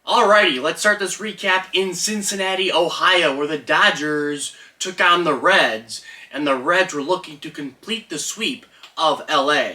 Alrighty, let's start this recap in Cincinnati, Ohio, where the Dodgers took on the Reds, and the Reds were looking to complete the sweep of LA.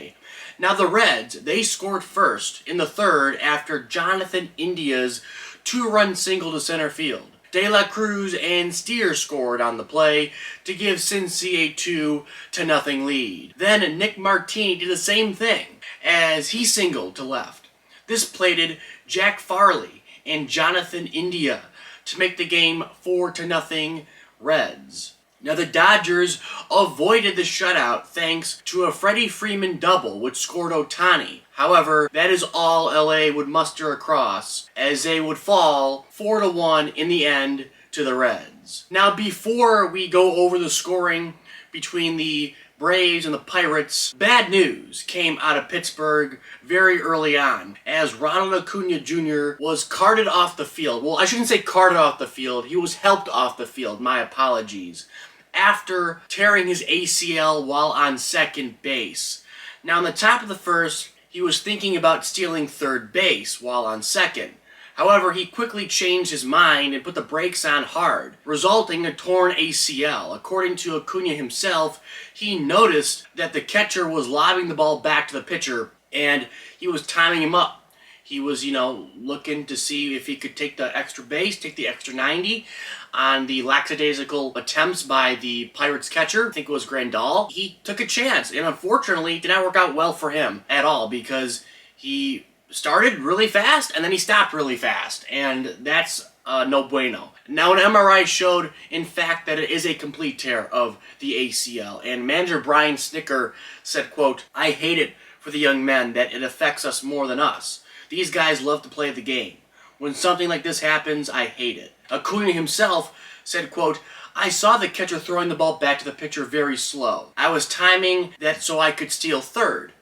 Now the Reds, they scored first in the third after Jonathan India's two-run single to center field. De La Cruz and Steer scored on the play to give Cincy a 2-0 lead. Then Nick Martini did the same thing as he singled to left. This plated Jack Farley and Jonathan India to make the game 4-0 Reds. Now the Dodgers avoided the shutout thanks to a Freddie Freeman double which scored Ohtani. However, that is all LA would muster across as they would fall 4-1 in the end to the Reds. Now before we go over the scoring between the Braves and the Pirates, bad news came out of Pittsburgh very early on as Ronald Acuña Jr. was carted off the field. Well, I shouldn't say carted off the field. He was helped off the field. My apologies. After tearing his ACL while on second base. Now in the top of the first, he was thinking about stealing third base while on second. However, he quickly changed his mind and put the brakes on hard, resulting in a torn ACL. According to Acuña himself, he noticed that the catcher was lobbing the ball back to the pitcher, and he was timing him up. He was, looking to see if he could take the extra base, take the extra 90 on the lackadaisical attempts by the Pirates catcher. I think it was Grandal. He took a chance, and unfortunately, it did not work out well for him at all because he started really fast and then he stopped really fast, and that's no bueno. Now an MRI showed, in fact, that it is a complete tear of the ACL, and manager Brian Snitker said, quote, "I hate it for the young men that it affects us more than us. These guys love to play the game. When something like this happens, I hate it." Acuña himself said, quote, "I saw the catcher throwing the ball back to the pitcher very slow. I was timing that so I could steal third.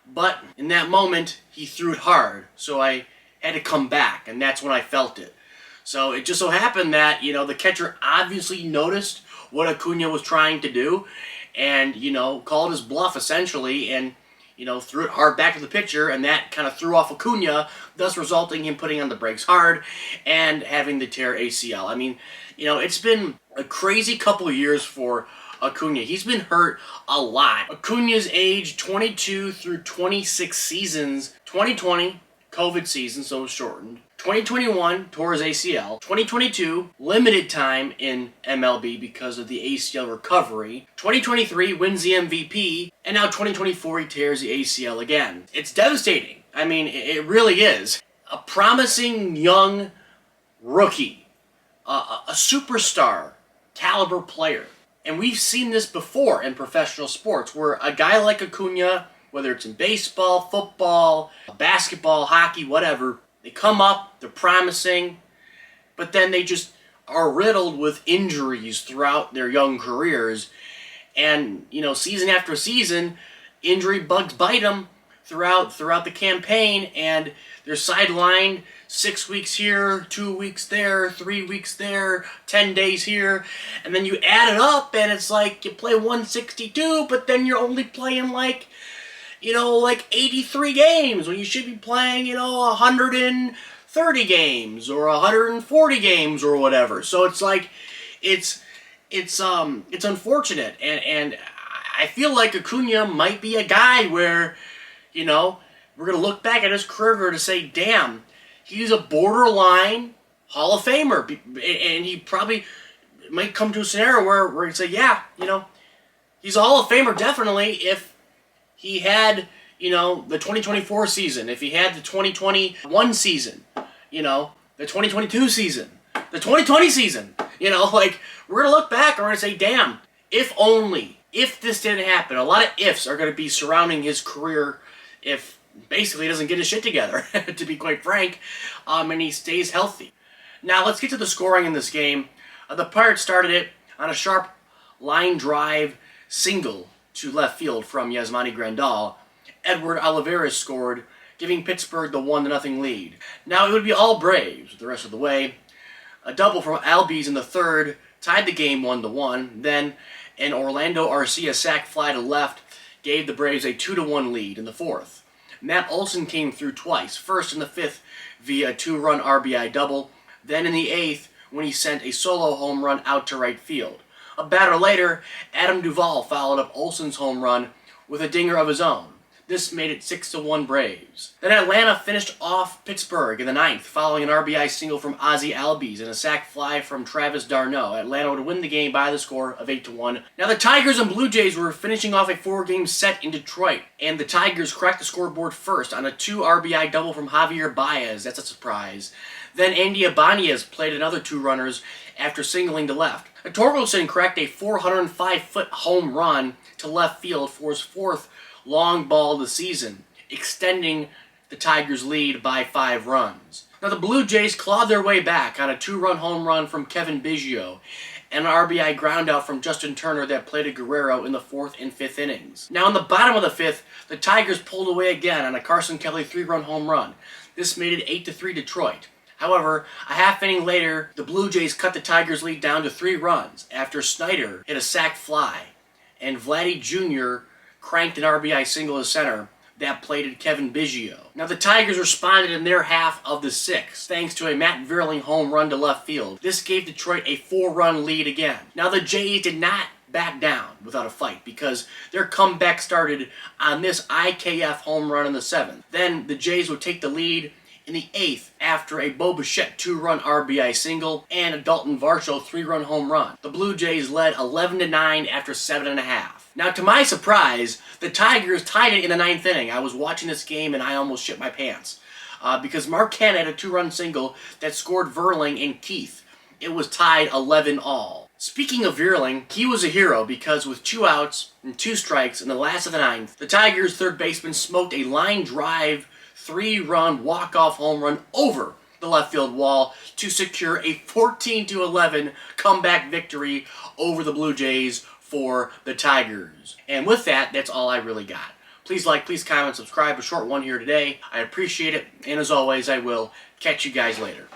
But in that moment, he threw it hard, so I had to come back, and that's when I felt it." So it just so happened that, the catcher obviously noticed what Acuña was trying to do and, called his bluff essentially and, threw it hard back to the pitcher, and that kind of threw off Acuña, thus resulting in him putting on the brakes hard and having the tear ACL. I mean, it's been a crazy couple of years for Acuña. He's been hurt a lot. Acuña's age 22 through 26 seasons. 2020, COVID season, so it was shortened. 2021, tore his ACL. 2022, limited time in MLB because of the ACL recovery. 2023, wins the MVP. And now 2024, he tears the ACL again. It's devastating. I mean, it really is. A promising young rookie. A superstar caliber player. And we've seen this before in professional sports where a guy like Acuña, whether it's in baseball, football, basketball, hockey, whatever, they come up, they're promising, but then they just are riddled with injuries throughout their young careers. And, season after season, injury bugs bite them throughout the campaign, and they're sidelined 6 weeks here, 2 weeks there, 3 weeks there, 10 days here, and then you add it up, and it's like you play 162, but then you're only playing like 83 games when you should be playing, 130 games or 140 games or whatever. So it's like, it's unfortunate, and I feel like Acuña might be a guy where, we're going to look back at his career to say, damn, he's a borderline Hall of Famer. And he probably might come to a scenario where he'd say, yeah, he's a Hall of Famer definitely if he had, the 2024 season, if he had the 2021 season, the 2022 season, the 2020 season. We're going to look back and we're going to say, damn, if this didn't happen. A lot of ifs are going to be surrounding his career if basically he doesn't get his shit together, to be quite frank, and he stays healthy. Now, let's get to the scoring in this game. The Pirates started it on a sharp line drive single to left field from Yasmani Grandal. Edward Olivares scored, giving Pittsburgh the 1-0 lead. Now, it would be all Braves the rest of the way. A double from Albies in the third tied the game 1-1. Then, an Orlando Arcia sac fly to left gave the Braves a 2-1 lead in the fourth. Matt Olson came through twice, first in the 5th via a 2-run RBI double, then in the 8th when he sent a solo home run out to right field. A batter later, Adam Duvall followed up Olson's home run with a dinger of his own. This made it 6-1 Braves. Then Atlanta finished off Pittsburgh in the 9th, following an RBI single from Ozzie Albies and a sac fly from Travis d'Arnaud. Atlanta would win the game by the score of 8-1. Now the Tigers and Blue Jays were finishing off a 4-game set in Detroit, and the Tigers cracked the scoreboard first on a 2 RBI double from Javier Baez. That's a surprise. Then Andy Ibanez played another 2 runners after singling to left. Torkelson cracked a 405-foot home run to left field for his 4th long ball of the season, extending the Tigers' lead by 5 runs. Now the Blue Jays clawed their way back on a 2-run home run from Kevin Biggio and an RBI groundout from Justin Turner that played a Guerrero in the 4th and 5th innings. Now in the bottom of the 5th, the Tigers pulled away again on a Carson Kelly 3-run home run. This made it 8-3 Detroit. However, a half inning later, the Blue Jays cut the Tigers' lead down to 3 runs after Snyder hit a sac fly and Vladdy Jr. cranked an RBI single to center that plated Kevin Biggio. Now the Tigers responded in their half of the 6th, thanks to a Matt Vierling home run to left field. This gave Detroit a 4-run lead again. Now the Jays did not back down without a fight because their comeback started on this IKF home run in the 7th. Then the Jays would take the lead in the 8th after a Bo Bichette 2-run RBI single and a Dalton Varsho 3-run home run. The Blue Jays led 11-9 after 7.5. Now, to my surprise, the Tigers tied it in the 9th inning. I was watching this game and I almost shit my pants because Mark Canha had a 2-run single that scored Vierling and Keith. It was tied 11-all. Speaking of Vierling, he was a hero because with 2 outs and 2 strikes in the last of the 9th, the Tigers' third baseman smoked a line drive 3-run walk-off home run over the left field wall to secure a 14-11 comeback victory over the Blue Jays for the Tigers. And with that, that's all I really got. Please like, please comment, subscribe. A short one here today. I appreciate it. And as always, I will catch you guys later.